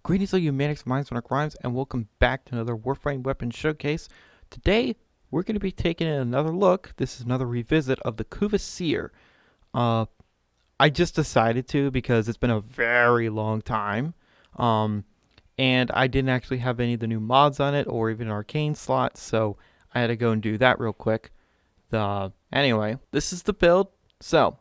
Greetings all you manics, minds, and crimes, and welcome back to another Warframe weapon showcase. Today, we're going to be taking another look. This is another revisit of the Kuva Seer. I just decided to because it's been a very long time. And I didn't actually have any of the new mods on it or even an arcane slot, so I had to go and do that real quick. Anyway, this is the build. So,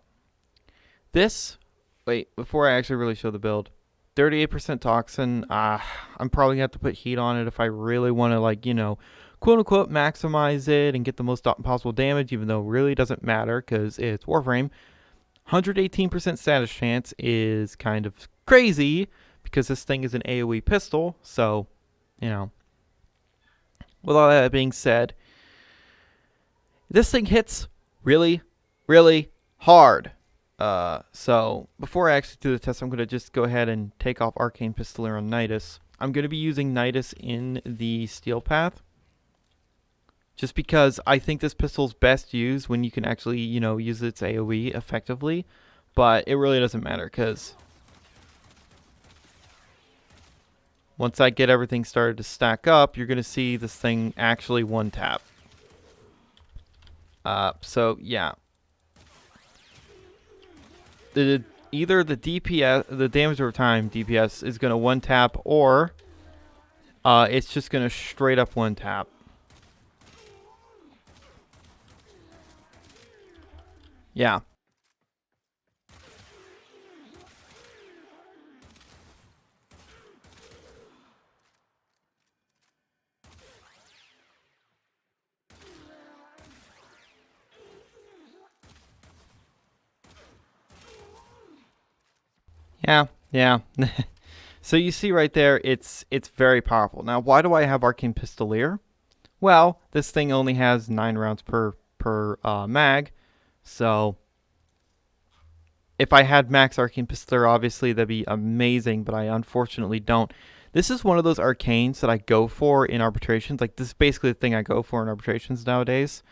before I actually really show the build, 38% toxin. I'm probably going to have to put heat on it if I really want to, quote unquote, maximize it and get the most possible damage, even though it really doesn't matter because it's Warframe. 118% status chance is kind of crazy because this thing is an AoE pistol. So, with all that being said, this thing hits really, really hard. So before I actually do the test, I'm going to just go ahead and take off Arcane Pistolier on Nidus. I'm going to be using Nidus in the Steel Path, just because I think this pistol's best used when you can actually, use its AoE effectively, but it really doesn't matter, because once I get everything started to stack up, you're going to see this thing actually one-tap. So, yeah. Either the DPS, the damage over time DPS, is going to one tap, or it's just going to straight up one tap. Yeah. Yeah. So you see right there, it's very powerful. Now, why do I have Arcane Pistolier? Well, this thing only has 9 rounds per mag, so if I had max Arcane Pistolier, obviously that'd be amazing, but I unfortunately don't. This is one of those arcanes that I go for in arbitrations. Like, this is basically the thing I go for in arbitrations nowadays,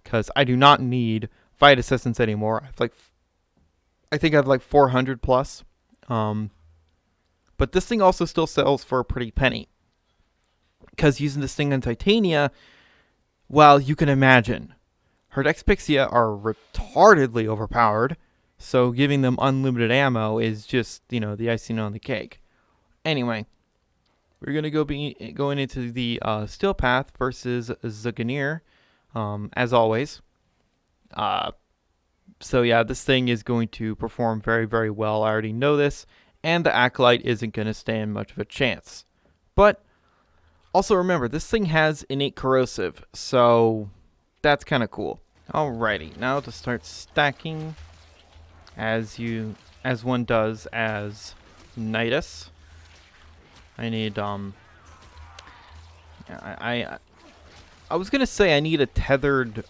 because I do not need fight assistance anymore. I think I have like 400 plus. But this thing also still sells for a pretty penny, because using this thing on Titania, well, you can imagine, her Expixia are retardedly overpowered, so giving them unlimited ammo is just, the icing on the cake. Anyway, we're going to going into the Steel Path versus Zaganir, as always. So yeah, this thing is going to perform very, very well. I already know this. And the Acolyte isn't going to stand much of a chance. But also remember, this thing has innate corrosive. So that's kind of cool. Alrighty, now to start stacking as one does as Nidus. I need I was going to say I need a tethered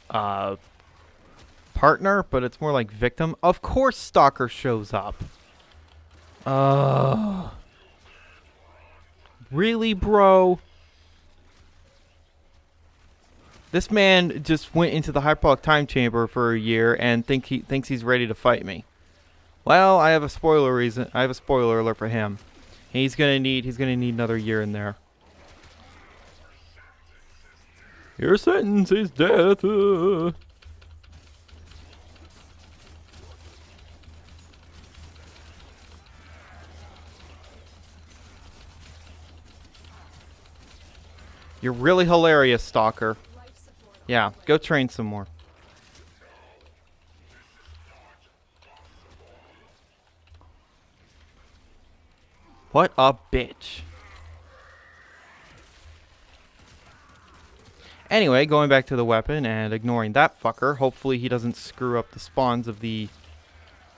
partner, but it's more like victim. Of course Stalker shows up. Really, bro? This man just went into the hyperbolic time chamber for a year and thinks he's ready to fight me. Well, I have a spoiler alert for him. He's gonna need another year in there. Your sentence is death. You're really hilarious, Stalker. Yeah, go train some more. What a bitch. Anyway, going back to the weapon and ignoring that fucker, hopefully he doesn't screw up the spawns of the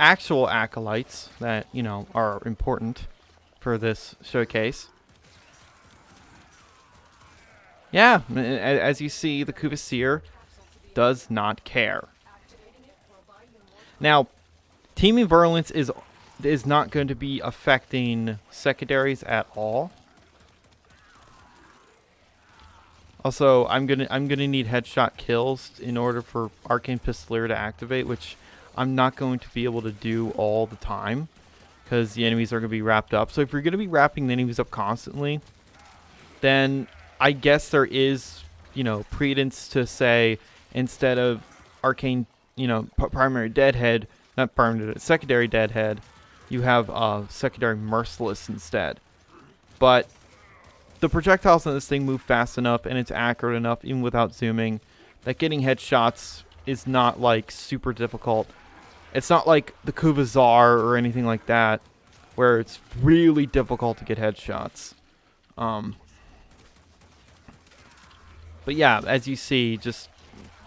actual acolytes that, are important for this showcase. Yeah, as you see, the Kuva Seer does not care. Now, teaming virulence is not going to be affecting secondaries at all. Also, I'm gonna need headshot kills in order for Arcane Pistolier to activate, which I'm not going to be able to do all the time, because the enemies are going to be wrapped up. So if you're going to be wrapping the enemies up constantly, then I guess there is, you know, credence to say instead of arcane, you know, primary deadhead, not primary, secondary deadhead, you have secondary merciless instead. But the projectiles on this thing move fast enough and it's accurate enough, even without zooming, that getting headshots is not like super difficult. It's not like the Kuva Seer or anything like that, where it's really difficult to get headshots. But yeah, as you see, just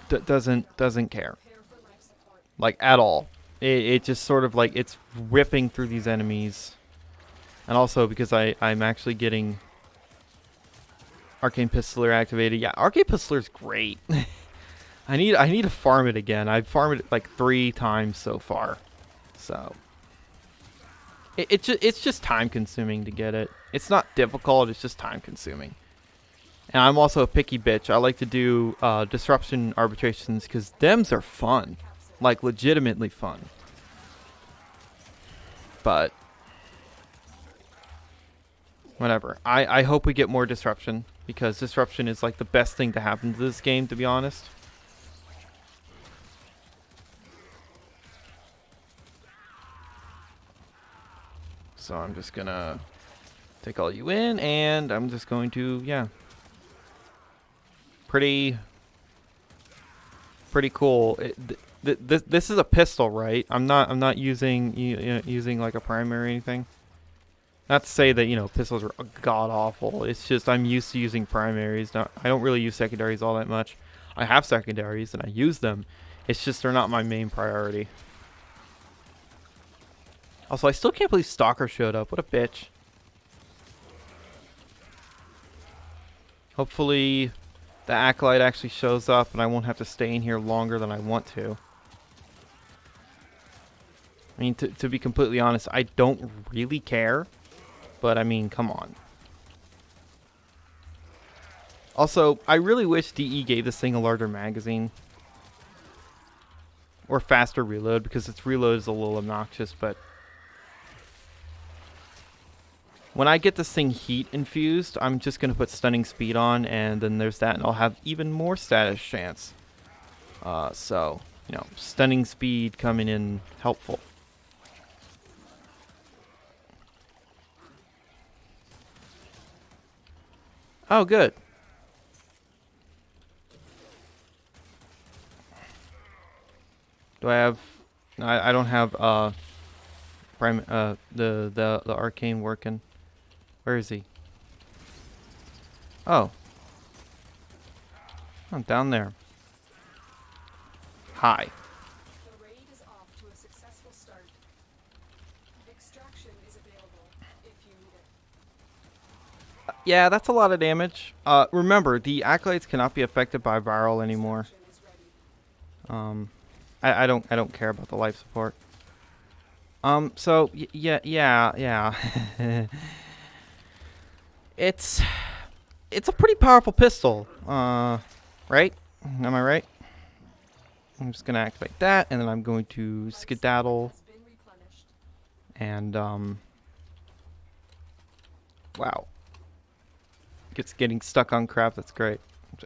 doesn't care, like at all. It just sort of like it's ripping through these enemies, and also because I'm actually getting Arcane Pistoleer activated. Yeah, Arcane Pistoleer's great. I need to farm it again. I've farmed it like 3 times so far, so it's just time consuming to get it. It's not difficult. It's just time consuming. And I'm also a picky bitch. I like to do disruption arbitrations because thems are fun, like legitimately fun. But whatever. I hope we get more disruption because disruption is like the best thing to happen to this game, to be honest. So I'm just gonna take all you in, and I'm just going to, yeah. Pretty cool. This is a pistol, right? I'm not using using like a primary or anything. Not to say that, you know, pistols are god awful. It's just I'm used to using primaries. Now, I don't really use secondaries all that much. I have secondaries and I use them. It's just they're not my main priority. Also, I still can't believe Stalker showed up. What a bitch. Hopefully the Acolyte actually shows up and I won't have to stay in here longer than I want to. I mean, to be completely honest, I don't really care. But, I mean, come on. Also, I really wish DE gave this thing a larger magazine. Or faster reload, because its reload is a little obnoxious, but when I get this thing heat infused, I'm just going to put stunning speed on, and then there's that, and I'll have even more status chance. So, you know, stunning speed coming in helpful. Oh, good. Do I have... I don't have, the arcane working. Where is he? Oh. Oh, down there. Hi. The raid is off to a successful start. Extraction is available if you need it. Yeah, that's a lot of damage. Remember, the Acolytes cannot be affected by viral anymore. I don't care about the life support. So yeah. It's a pretty powerful pistol. Right? Am I right? I'm just gonna activate that, and then I'm going to skedaddle. And wow. Getting stuck on crap. That's great.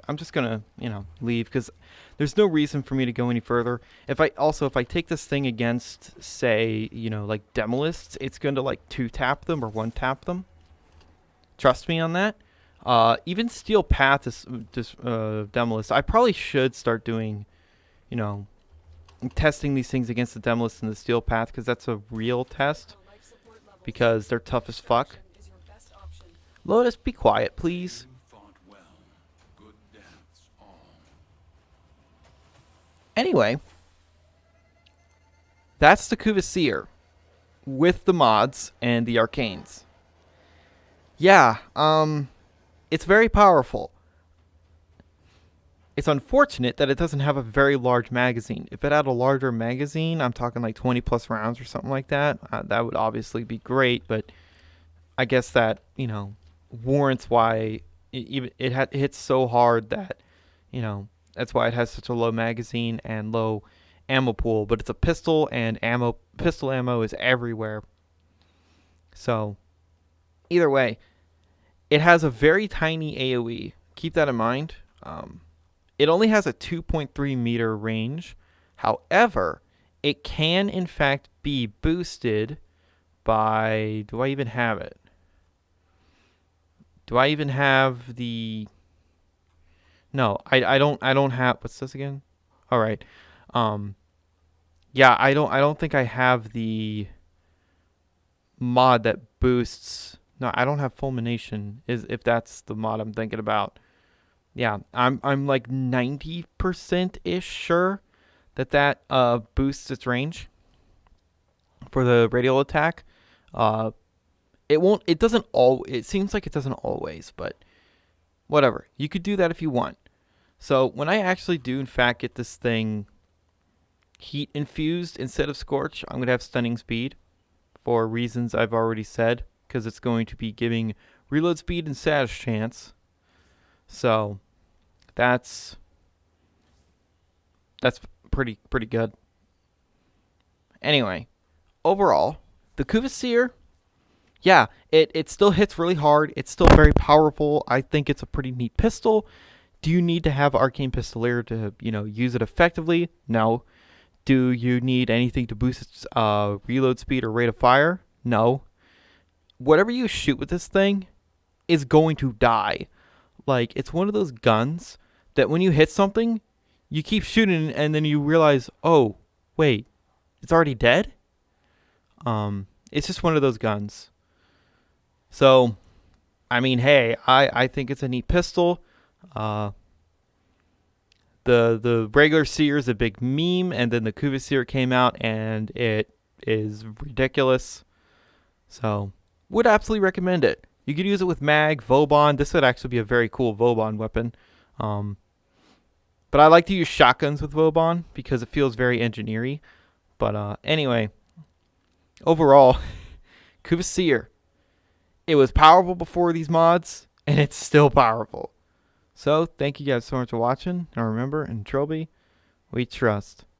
I'm just gonna, you know, leave because there's no reason for me to go any further. If I take this thing against, say, you know, like Demolists, it's going to like 2-tap them or 1-tap them. Trust me on that. Even Steel Path is Demolist. I probably should start doing, you know, testing these things against the Demolist and the Steel Path because that's a real test. Because they're tough as fuck. Lotus, be quiet, please. Anyway, that's the Kuva Seer with the mods and the arcanes. Yeah, it's very powerful. It's unfortunate that it doesn't have a very large magazine. If it had a larger magazine, I'm talking like 20 plus rounds or something like that, that would obviously be great, but I guess that, you know, warrants why it hits so hard that, you know, that's why it has such a low magazine and low ammo pool. But it's a pistol, and pistol ammo is everywhere. So either way, it has a very tiny AoE. Keep that in mind. It only has a 2.3 meter range. However, it can in fact be boosted by. Do I even have it? Do I even have the? No, I don't. I don't have. What's this again? All right. Um. Yeah, I don't think I have the mod that boosts. No, I don't have fulmination. Is if that's the mod I'm thinking about. Yeah, I'm like 90% ish sure that boosts its range for the radial attack. Uh, it won't. It doesn't all. It seems like it doesn't always, but whatever. You could do that if you want. So when I actually do in fact get this thing heat infused instead of scorch, I'm gonna have stunning speed for reasons I've already said, because it's going to be giving reload speed and status chance. So that's that's pretty good. Anyway, overall, the Kuva Seer, yeah, it still hits really hard. It's still very powerful. I think it's a pretty neat pistol. Do you need to have Arcane Pistolier to, use it effectively? No. Do you need anything to boost its reload speed or rate of fire? No. Whatever you shoot with this thing is going to die. Like, it's one of those guns that when you hit something, you keep shooting and then you realize, oh, wait, it's already dead? It's just one of those guns. So, I mean, hey, I think it's a neat pistol. The regular Seer is a big meme, and then the Kuva Seer came out, and it is ridiculous. So, would absolutely recommend it. You could use it with Mag, Vauban. This would actually be a very cool Vauban weapon. But I like to use shotguns with Vauban because it feels very engineery. But anyway, overall, Kuva Seer. It was powerful before these mods, and it's still powerful. So, thank you guys so much for watching. And remember, in Trilby, we trust.